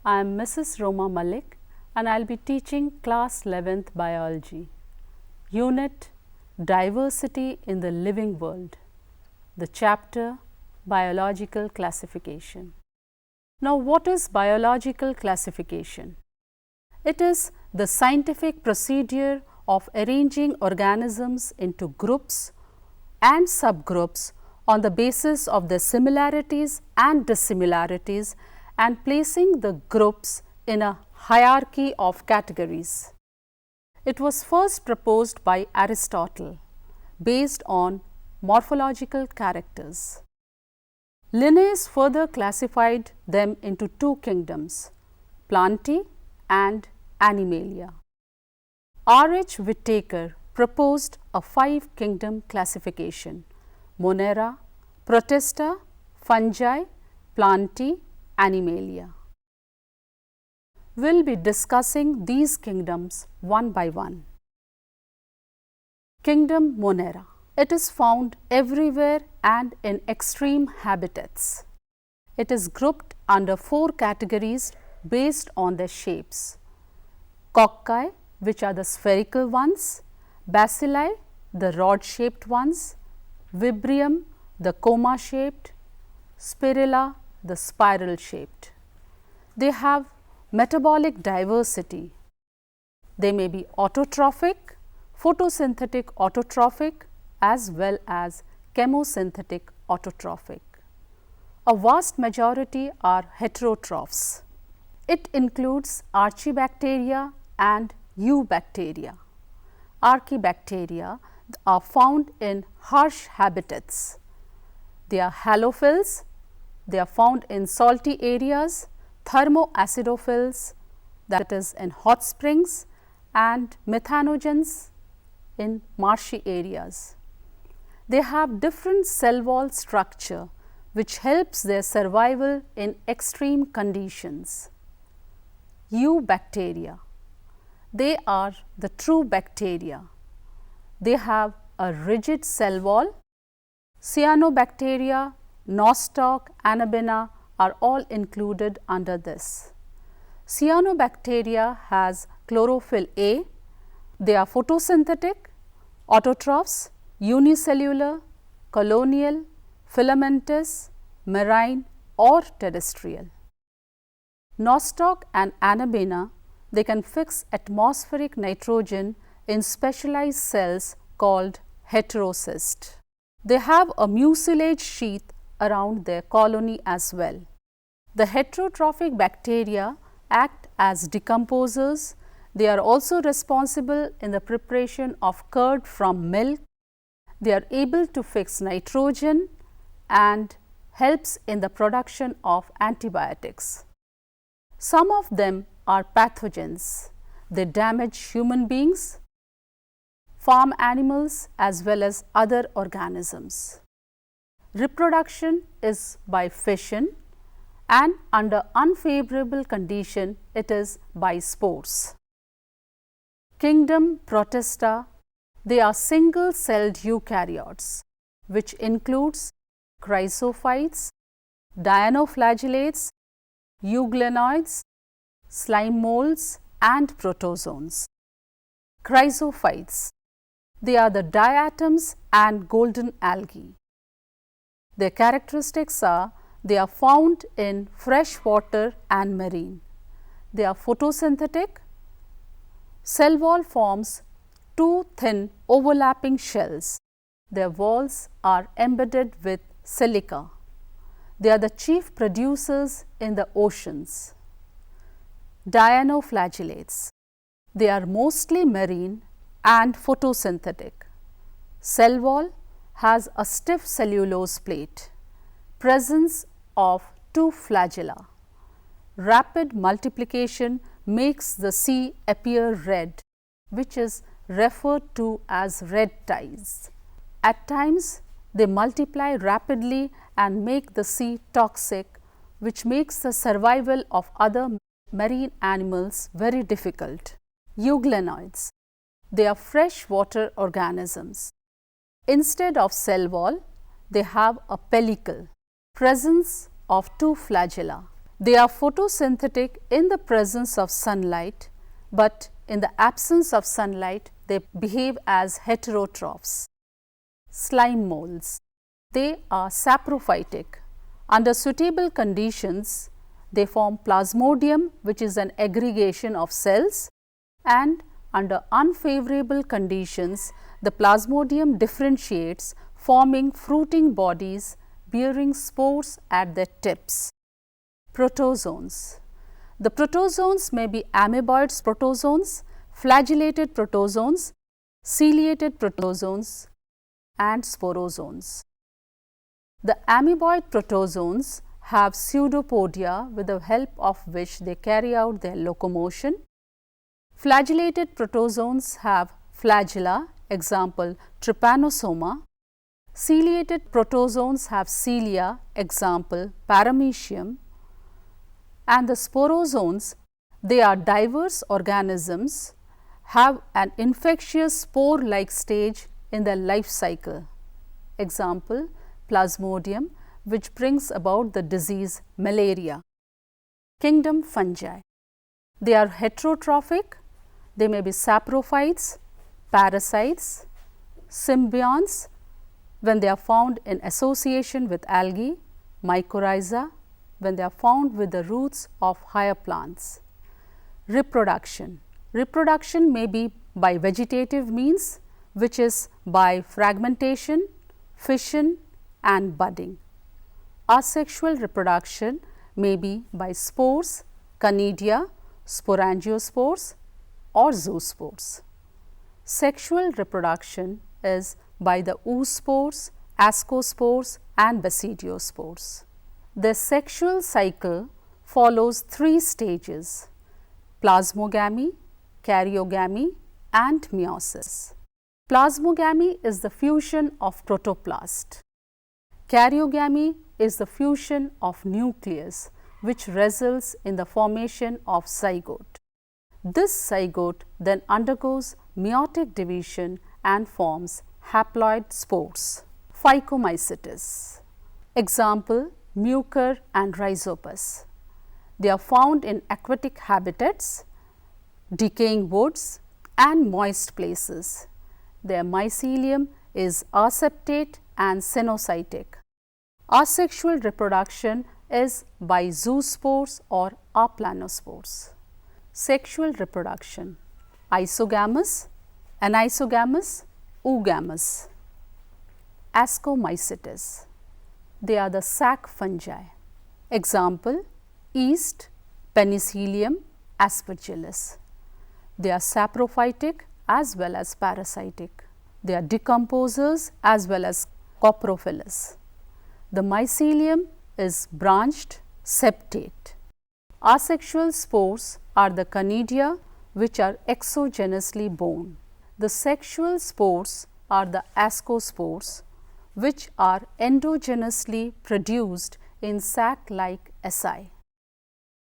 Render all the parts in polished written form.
I am Mrs. Roma Malik and I will be teaching class 11th biology, unit Diversity in the Living World, the chapter Biological Classification. Now, what is biological classification? It is the scientific procedure of arranging organisms into groups and subgroups on the basis of their similarities and dissimilarities and placing the groups in a hierarchy of categories. It was first proposed by Aristotle based on morphological characters. Linnaeus further classified them into two kingdoms, Plantae and Animalia. R. H. Whittaker proposed a five-kingdom classification: Monera, Protista, Fungi, Plantae, Animalia. We will be discussing these kingdoms one by one. Kingdom Monera. It is found everywhere and in extreme habitats. It is grouped under four categories based on their shapes: Cocci, which are the spherical ones; Bacilli, the rod-shaped ones; Vibrium, the coma-shaped; Spirilla, the spiral-shaped. They have metabolic diversity. They may be autotrophic, photosynthetic autotrophic, as well as chemosynthetic autotrophic. A vast majority are heterotrophs. It includes archibacteria and eubacteria. Archibacteria are found in harsh habitats. They are halophils. They are found in salty areas, thermoacidophils, that is in hot springs, and methanogens in marshy areas. They have different cell wall structure which helps their survival in extreme conditions. Eubacteria. They are the true bacteria. They have a rigid cell wall. Cyanobacteria, nostoc, Anabaena are all included under this. Cyanobacteria has chlorophyll A. They are photosynthetic, autotrophs, unicellular, colonial, filamentous, marine or terrestrial. Nostoc and Anabaena, they can fix atmospheric nitrogen in specialized cells called heterocyst. They have a mucilage sheath around their colony as well. The heterotrophic bacteria act as decomposers. They are also responsible in the preparation of curd from milk. They are able to fix nitrogen and helps in the production of antibiotics. Some of them are pathogens. They damage human beings, farm animals as well as other organisms. Reproduction is by fission and under unfavorable condition it is by spores. Kingdom Protista. They are single-celled eukaryotes which includes chrysophytes, dinoflagellates, euglenoids, slime molds and protozoans. Chrysophytes. They are the diatoms and golden algae. Their characteristics are they are found in fresh water and marine. They are photosynthetic. Cell wall forms two thin overlapping shells. Their walls are embedded with silica. They are the chief producers in the oceans. Dinoflagellates. They are mostly marine and photosynthetic. Cell wall has a stiff cellulose plate. Presence of two flagella. Rapid multiplication makes the sea appear red, which is referred to as red tides. At times, they multiply rapidly and make the sea toxic, which makes the survival of other marine animals very difficult. Euglenoids. They are freshwater organisms. Instead of cell wall, they have a pellicle. Presence of two flagella. They are photosynthetic in the presence of sunlight, but in the absence of sunlight, they behave as heterotrophs. Slime molds. They are saprophytic. Under suitable conditions, they form plasmodium, which is an aggregation of cells, and under unfavorable conditions, the plasmodium differentiates, forming fruiting bodies bearing spores at their tips. Protozoans. The protozoans may be amoeboid protozoans, flagellated protozoans, ciliated protozoans, and sporozoans. The amoeboid protozoans have pseudopodia, with the help of which they carry out their locomotion. Flagellated protozoans have flagella, example trypanosoma. Ciliated protozoans have cilia, example paramecium. And the sporozoans, they are diverse organisms, have an infectious spore-like stage in their life cycle. Example, plasmodium, which brings about the disease malaria. Kingdom fungi. They are heterotrophic. They may be saprophytes, parasites, symbionts when they are found in association with algae, mycorrhiza when they are found with the roots of higher plants. Reproduction. Reproduction may be by vegetative means, which is by fragmentation, fission and budding. Asexual reproduction may be by spores, conidia, sporangiospores or zoospores. Sexual reproduction is by the oospores, ascospores and basidiospores. The sexual cycle follows 3 stages: plasmogamy, karyogamy and meiosis. Plasmogamy is the fusion of protoplast. Karyogamy is the fusion of nucleus, which results in the formation of zygote. This zygote then undergoes meiotic division and forms haploid spores. Phycomycetes. Example, mucor and rhizopus. They are found in aquatic habitats, decaying woods and moist places. Their mycelium is aseptate and cenocytic. Asexual reproduction is by zoospores or aplanospores. Sexual reproduction: isogamous, anisogamous, oogamous. Ascomycetes. They are the sac fungi. Example, yeast, penicillium, aspergillus. They are saprophytic as well as parasitic. They are decomposers as well as coprophilous. The mycelium is branched, septate. Asexual spores are the conidia, which are exogenously borne. The sexual spores are the ascospores, which are endogenously produced in sac-like asci.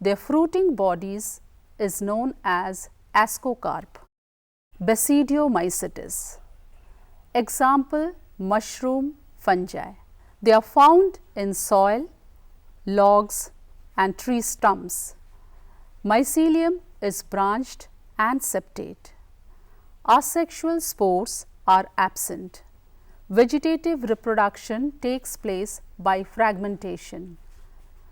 Their fruiting bodies is known as ascocarp. Basidiomycetes. Example, mushroom fungi. They are found in soil, logs and tree stumps. Mycelium is branched and septate. Asexual spores are absent. Vegetative reproduction takes place by fragmentation.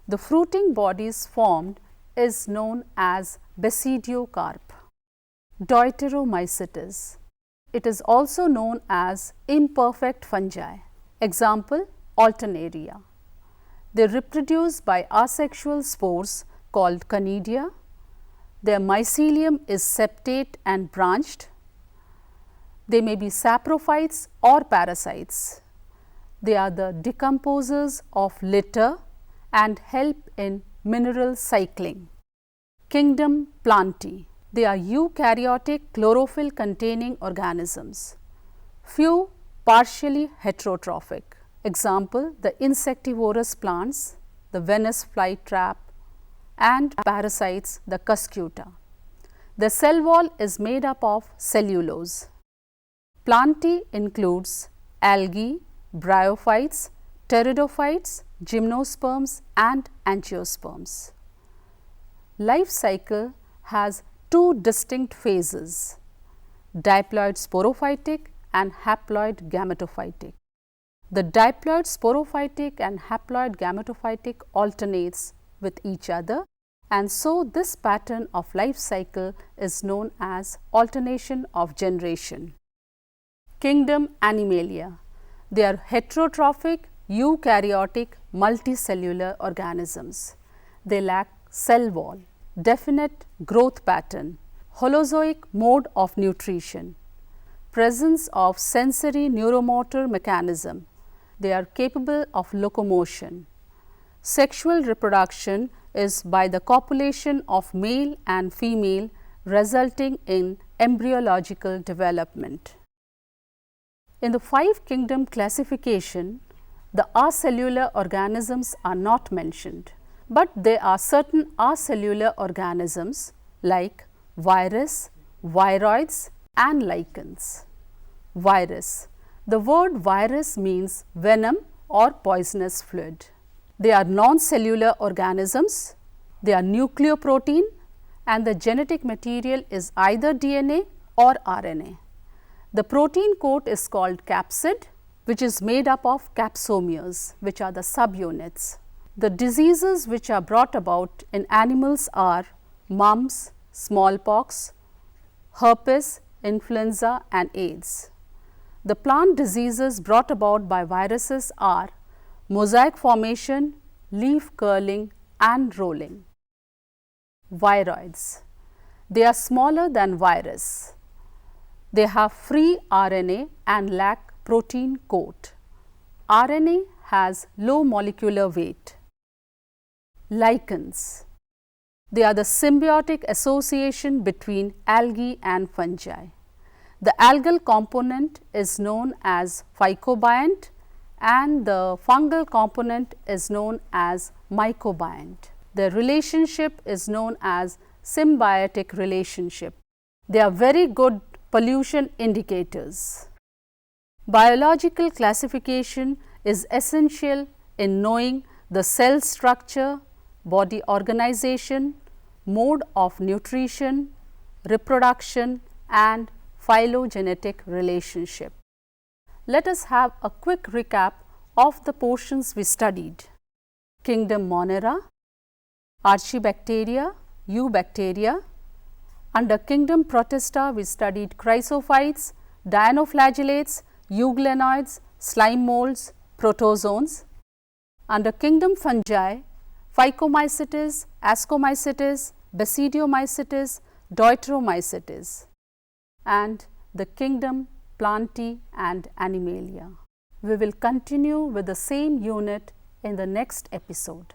The fruiting bodies formed is known as basidiocarp. Deuteromycetes. It is also known as imperfect fungi. Example, Alternaria. They reproduce by asexual spores called conidia. Their mycelium is septate and branched. They may be saprophytes or parasites. They are the decomposers of litter and help in mineral cycling. Kingdom Plantae. They are eukaryotic chlorophyll containing organisms. Few partially heterotrophic. Example, the insectivorous plants, the Venus flytrap and parasites, the cuscuta. The cell wall is made up of cellulose. Plantae includes algae, bryophytes, pteridophytes, gymnosperms and angiosperms. life cycle has two distinct phases, diploid sporophytic and haploid gametophytic. The diploid sporophytic and haploid gametophytic alternates with each other, and so this pattern of life cycle is known as alternation of generation. Kingdom Animalia. They are heterotrophic, eukaryotic, multicellular organisms. They lack cell wall, definite growth pattern, holozoic mode of nutrition, presence of sensory neuromotor mechanism. They are capable of locomotion. Sexual reproduction is by the copulation of male and female, resulting in embryological development. In the 5 kingdom classification, the acellular organisms are not mentioned, but there are certain acellular organisms like virus, viroids and lichens. Virus. The word virus means venom or poisonous fluid. They are non-cellular organisms, they are nucleoprotein, and the genetic material is either DNA or RNA. The protein coat is called capsid, which is made up of capsomeres, which are the subunits. The diseases which are brought about in animals are mumps, smallpox, herpes, influenza and AIDS. The plant diseases brought about by viruses are mosaic formation, leaf curling and rolling. Viroids. They are smaller than virus. They have free RNA and lack protein coat. RNA has low molecular weight. Lichens. They are the symbiotic association between algae and fungi. The algal component is known as phycobiont and the fungal component is known as mycobiont. Their relationship is known as symbiotic relationship. They are very good pollution indicators. Biological classification is essential in knowing the cell structure, body organization, mode of nutrition, reproduction and phylogenetic relationship. Let us have a quick recap of the portions we studied. Kingdom Monera, Archibacteria, Eubacteria. Under Kingdom Protista, we studied chrysophytes, dinoflagellates, euglenoids, slime molds, protozoans. Under Kingdom Fungi, Phycomycetes, Ascomycetes, Basidiomycetes, Deuteromycetes. And the Kingdom Plantae and Animalia. We will continue with the same unit in the next episode.